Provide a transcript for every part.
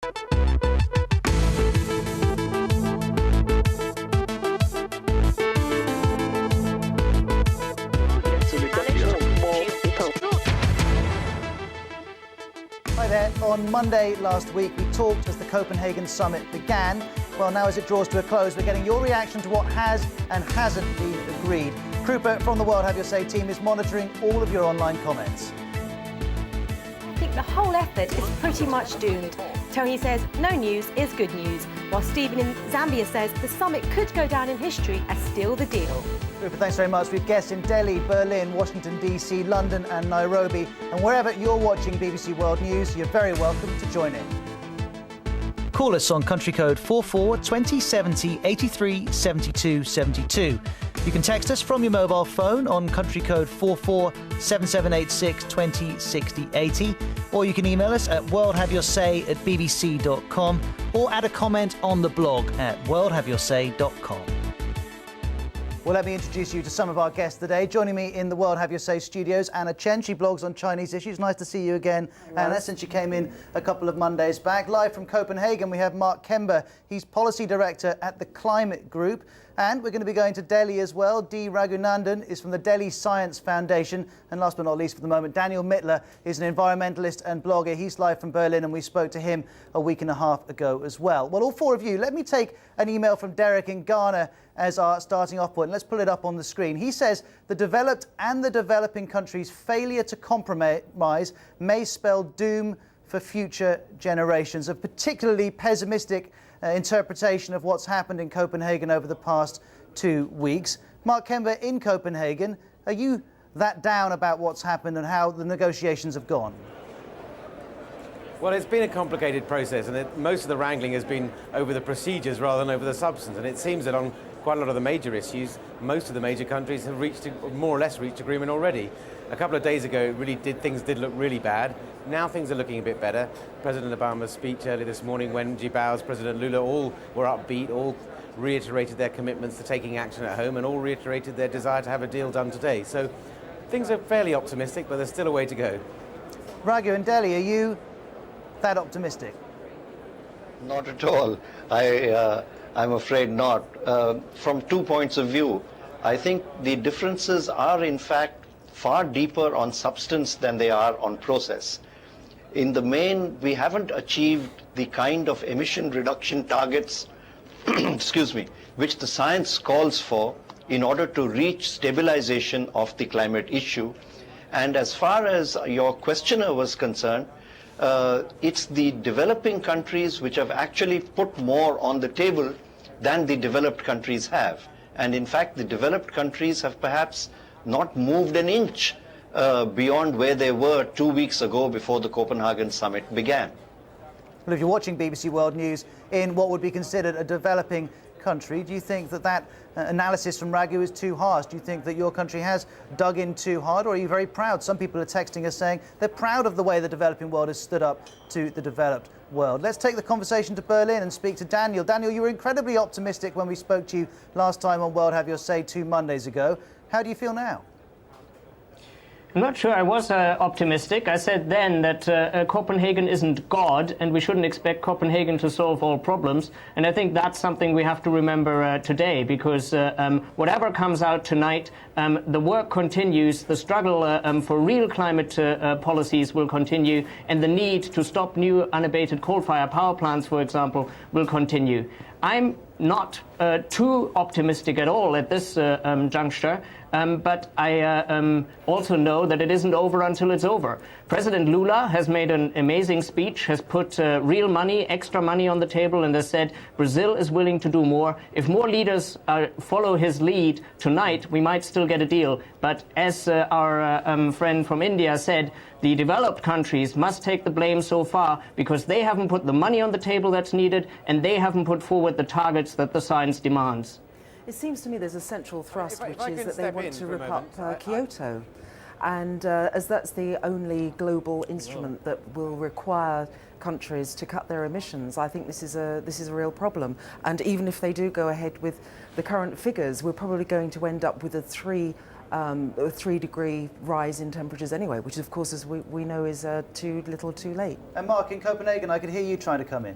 Hi there. On Monday last week, we talked as the Copenhagen summit began. Well, now as it draws to a close, we're getting your reaction to what has and hasn't been agreed. Krupa from the World Have Your Say team is monitoring all of your online comments. I think the whole effort is pretty much doomed. Tony says no news is good news, while Stephen in Zambia says the summit could go down in history as still the deal. Krupa, thanks very much. We've guests in Delhi, Berlin, Washington DC, London and Nairobi. And wherever you're watching BBC World News, you're very welcome to join in. Call us on country code 44 2070 83 72 72. You can text us from your mobile phone on country code 44 7786 20 60 80, or you can email us at worldhaveyoursay@bbc.com, or add a comment on the blog at worldhaveyoursay.com. Well, let me introduce you to some of our guests today. Joining me in the World Have Your Say studios, Anna Chen. She blogs on Chinese issues. Nice to see you again, Anna, since you came in a couple of Mondays back. Live from Copenhagen, we have Mark Kember. He's Policy Director at the Climate Group. And we're going to be going to Delhi as well. D. Raghunandan is from the Delhi Science Foundation. And last but not least for the moment, Daniel Mittler is an environmentalist and blogger. He's live from Berlin, and we spoke to him a week and a half ago as well. Well, all four of you, let me take an email from Derek in Ghana as our starting off point. Let's pull it up on the screen. He says the developed and the developing countries' failure to compromise may spell doom for future generations. A particularly pessimistic interpretation of what's happened in Copenhagen over the past 2 weeks. Mark Kember, in Copenhagen, are you that down about what's happened and how the negotiations have gone? Well, it's been a complicated process, and most of the wrangling has been over the procedures rather than over the substance. And it seems that on quite a lot of the major issues, most of the major countries have more or less reached agreement already. A couple of days ago, things did look really bad. Now things are looking a bit better. President Obama's speech earlier this morning, Wen Jiabao's, President Lula, all were upbeat, all reiterated their commitments to taking action at home, and all reiterated their desire to have a deal done today. So things are fairly optimistic, but there's still a way to go. Raghu in Delhi, are you that optimistic? Not at all. I'm afraid not. From 2 points of view, I think the differences are in fact far deeper on substance than they are on process. In the main, we haven't achieved the kind of emission reduction targets excuse me, which the science calls for in order to reach stabilization of the climate issue. And as far as your questioner was concerned, it's the developing countries which have actually put more on the table than the developed countries have. And in fact, the developed countries have perhaps not moved an inch beyond where they were 2 weeks ago before the Copenhagen summit began. Well, if you're watching BBC World News in what would be considered a developing country, do you think that analysis from Raghu is too harsh? Do you think that your country has dug in too hard, or are you very proud? Some people are texting us saying they're proud of the way the developing world has stood up to the developed world. Let's take the conversation to Berlin and speak to Daniel. Daniel, you were incredibly optimistic when we spoke to you last time on World Have Your Say 2 Mondays ago. How do you feel now? I'm not sure I was optimistic. I said then that Copenhagen isn't God, and we shouldn't expect Copenhagen to solve all problems. And I think that's something we have to remember today, because whatever comes out tonight, the work continues, the struggle for real climate policies will continue, and the need to stop new unabated coal-fired power plants, for example, will continue. I'm not too optimistic at all at this juncture, but I also know that it isn't over until it's over. President Lula has made an amazing speech, has put real money, extra money on the table, and has said Brazil is willing to do more. If more leaders follow his lead tonight, we might still get a deal. But as our friend from India said, the developed countries must take the blame so far, because they haven't put the money on the table that's needed, and they haven't put forward the targets that the science demands. It seems to me there's a central thrust, which is that they want to rip up Kyoto. And as that's the only global instrument that will require countries to cut their emissions, I think this is a real problem. And even if they do go ahead with the current figures, we're probably going to end up with a 3 a 3-degree rise in temperatures anyway, which of course, as we know, is too little too late. And Mark, in Copenhagen, I could hear you trying to come in.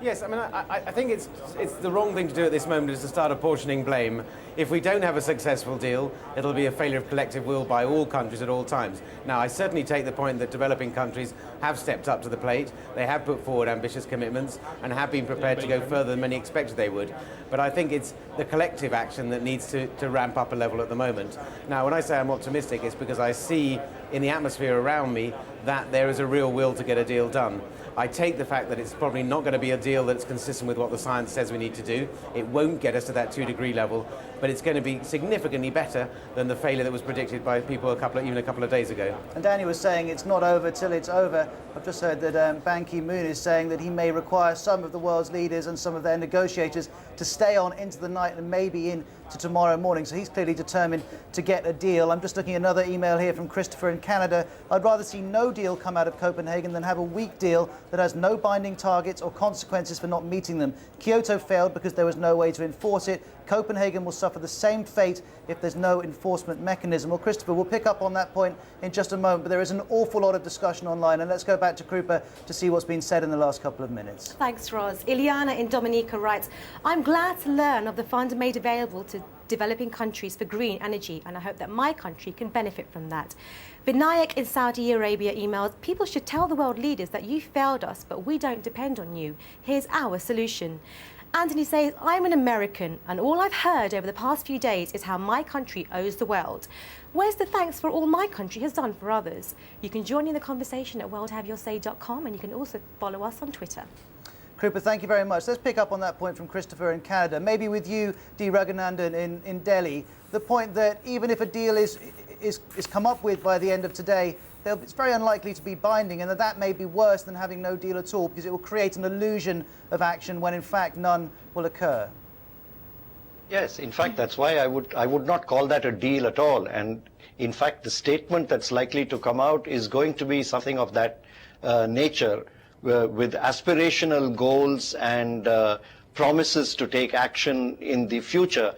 Yes, I mean, I think it's the wrong thing to do at this moment is to start apportioning blame. If we don't have a successful deal, it'll be a failure of collective will by all countries at all times. Now, I certainly take the point that developing countries have stepped up to the plate. They have put forward ambitious commitments and have been prepared to go further than many expected they would. But I think it's the collective action that needs to ramp up a level at the moment. Now, when I say I'm optimistic, it's because I see in the atmosphere around me that there is a real will to get a deal done. I take the fact that it's probably not going to be a deal that's consistent with what the science says we need to do. It won't get us to that 2-degree level, but it's going to be significantly better than the failure that was predicted by people even a couple of days ago. And Daniel was saying it's not over till it's over. I've just heard that Ban Ki-moon is saying that he may require some of the world's leaders and some of their negotiators to stay on into the night and maybe into tomorrow morning. So he's clearly determined to get a deal. I'm just looking at another email here from Christopher in Canada. I'd rather see no deal come out of Copenhagen than have a weak deal that has no binding targets or consequences for not meeting them. Kyoto failed because there was no way to enforce it. Copenhagen will suffer the same fate if there's no enforcement mechanism. Well, Christopher, we'll pick up on that point in just a moment, but there is an awful lot of discussion online, and let's go back to Krupa to see what's been said in the last couple of minutes. Thanks, Roz. Ileana in Dominica writes, I'm glad to learn of the fund made available to developing countries for green energy, and I hope that my country can benefit from that. Vinayak in Saudi Arabia emails, people should tell the world leaders that you failed us, but we don't depend on you. Here's our solution. Anthony says, I'm an American, and all I've heard over the past few days is how my country owes the world. Where's the thanks for all my country has done for others? You can join in the conversation at worldhaveyoursay.com, and you can also follow us on Twitter. Krupa, thank you very much. Let's pick up on that point from Christopher in Canada. Maybe with you, D. Raghunandan in Delhi, the point that even if a deal is come up with by the end of today, it's very unlikely to be binding, and that may be worse than having no deal at all, because it will create an illusion of action when in fact none will occur. Yes, in fact, that's why I would not call that a deal at all. And in fact, the statement that's likely to come out is going to be something of that nature, with aspirational goals and promises to take action in the future.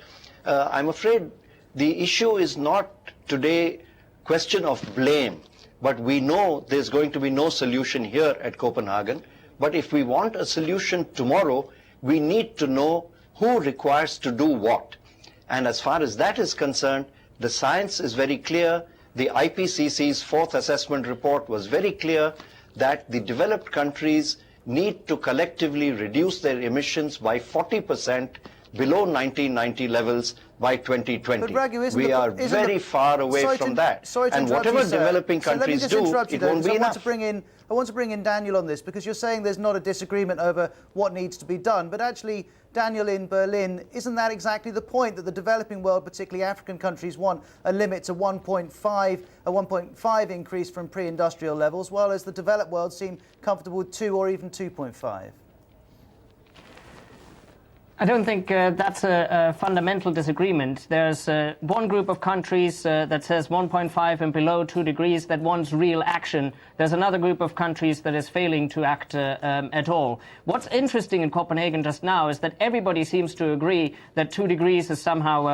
I'm afraid the issue is not today question of blame, but we know there's going to be no solution here at Copenhagen. But if we want a solution tomorrow, we need to know who requires to do what. And as far as that is concerned, the science is very clear. The IPCC's fourth assessment report was very clear that the developed countries need to collectively reduce their emissions by 40% below 1990 levels by 2020. But Raghu, we are very far away from that. And whatever developing countries do, it won't be enough. I want to bring in Daniel on this, because you're saying there's not a disagreement over what needs to be done. But actually, Daniel in Berlin, isn't that exactly the point, that the developing world, particularly African countries, want a limit to 1.5 increase from pre-industrial levels, while as the developed world seem comfortable with 2 or even 2.5? I don't think that's a fundamental disagreement. There's one group of countries that says 1.5 and below 2 degrees that wants real action. There's another group of countries that is failing to act at all. What's interesting in Copenhagen just now is that everybody seems to agree that 2 degrees is somehow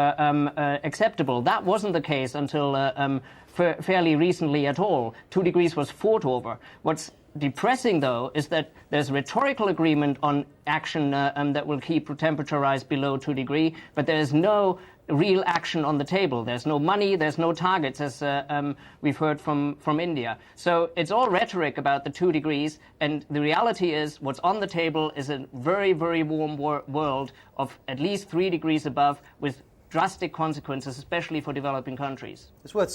acceptable. That wasn't the case until fairly recently at all. 2 degrees was fought over. What's depressing, though, is that there's rhetorical agreement on action that will keep temperature rise below 2 degrees, but there is no real action on the table. There's no money, there's no targets, as we've heard from India. So it's all rhetoric about the 2 degrees, and the reality is what's on the table is a very, very warm world of at least 3 degrees above, with drastic consequences, especially for developing countries. It's worth